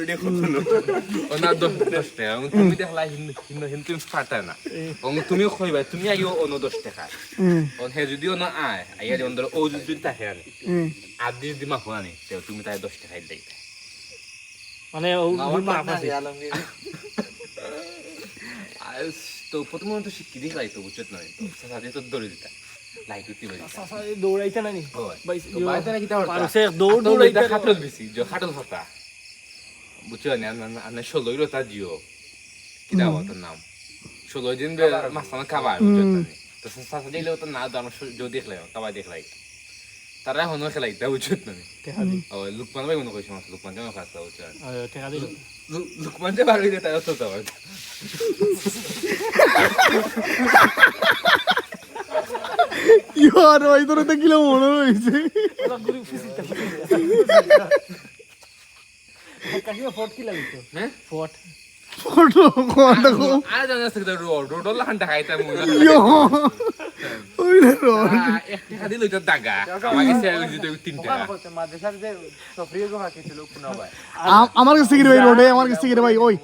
video করছো ওনা 10 টাকা তুমি দেখলা হিন তুমি পারতা না তুমি কইবা তুমি আইও অন্য 10 টাকা ওন হে যদি ওনা আয় আইয়া অন্দর ও যদি থাকে আর আদি দিমা হওয়ানি তুমি তাই 10 টাকা দেই মানে ও মাপ আছে তো প্রথমে তো শিক্ষি দিই লাইতো বুঝছ না তো সাথে তো দৌড়ে দিতা লাইট উঠতে পারি সাসা দৌড়াইতা না নি ভাই তো বাইতে না কি তাও পারছে দৌড়াইতা খাটল বেশি যে খাটল ফাটা বুঝছ না না ষোলোইরো তা জিও কি দাও তোর নাম 16 দিন মাসানা খাবার বুঝছ না তো সাসা দিলে তো না দাম যদি দেখলে তবা দেখলাই তারা হনো খেলাই তা বুঝছ না ও লুকমান ভাই মনে কইছ লুকমান জানা ফাস্তা বুঝছ টাকা দিল লুকমান যে বার হইলে তারা তো তো ইয়ার ওই ধরে দেখিলে মনে হইছে গুরি ফিসিটা কাকিমা ফট কি লাগিতো হ্যাঁ ফট ফটো কোন দেখো আর জানা সে রোড লাহান টাকাইতা মুলা ইয়ো ওই রে রোড এক টাকা দিল এটা দাগা আমাকে সে দিতে 3 টাকা মাদ্রাসার যে সফরিয়ে গো হাকিছিল কোনা ভাই আমার কাছে কি রে ভাই রোডে আমার কাছে কি রে ভাই ওই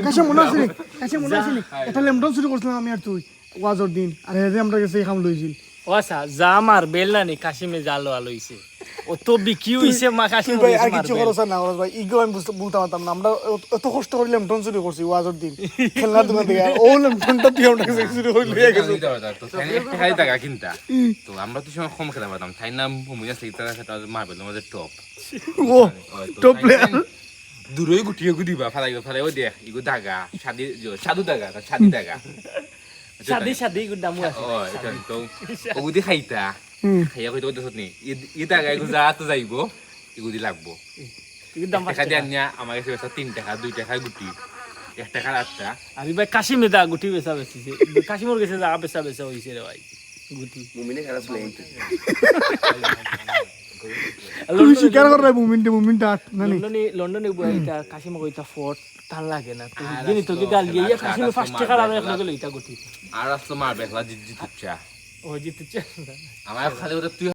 কাশম মনে আছে কাশম মনে আছে এটা লেমডন শুরু করছিলাম আমি আর তুই ওয়াজর দিন আর হেরে আমরা কাছে খাম লইছিল ও আচ্ছা জামার বেলনা নি কাশিমে জালো আলইছে ও তো বিকি হইছে মা কাশিম ভাই আর কিছু করছ না ভাই ইগো আমি বলতে পারতাম না আমরা এত কষ্ট করে লেমডন শুরু করছি ওয়াজর দিন খেলনা দোকান থেকে ও লেমডনটা দিয়ে আমরা কাছে শুরু হইল তো টাকা টাকা কিনতা তো আমরা তো সময় কম খেলা পাতাম তাই নাম মুমিয়া সেইটা সেটা মারবেল আমাদের টপ ও টপ প্লেয়ার দূরই গুটিয়ে গুদিবা ফালাইও দেখ ইগো দাগা সাদু দাগা সাদি দাগা শাদি গুদামু আছে ও এটা তো ওগুদি খাইতা খাইয়া কইতো দেখত নি ই দাগা ইগো যা তো যাইবো ইগুদি লাগবো গুদাম টাকা দিয়া নিয়া আমার কাছে 3 টাকা 2 টাকা গুটি 1 টাকা 8টা আমি ভাই কাশিমে দা গুটি বেচা বেচিছে কাশিমর গেছে যা বেচা হইছে রে ভাই গুটি মুমিনে খেলা প্লেইং তুই স্বীকার কর রে মুমিনটা না নি লন্ডনে বইটা কাশিম কইতা ফট টান লাগে না তো দিনি তো কি গাল গিয়া কাশিম 5 টাকা আর এক লগে লইতা গুটি আর আসলে মার বেখলা জিতছা ও জিতছে আমার খালি ওটা তুই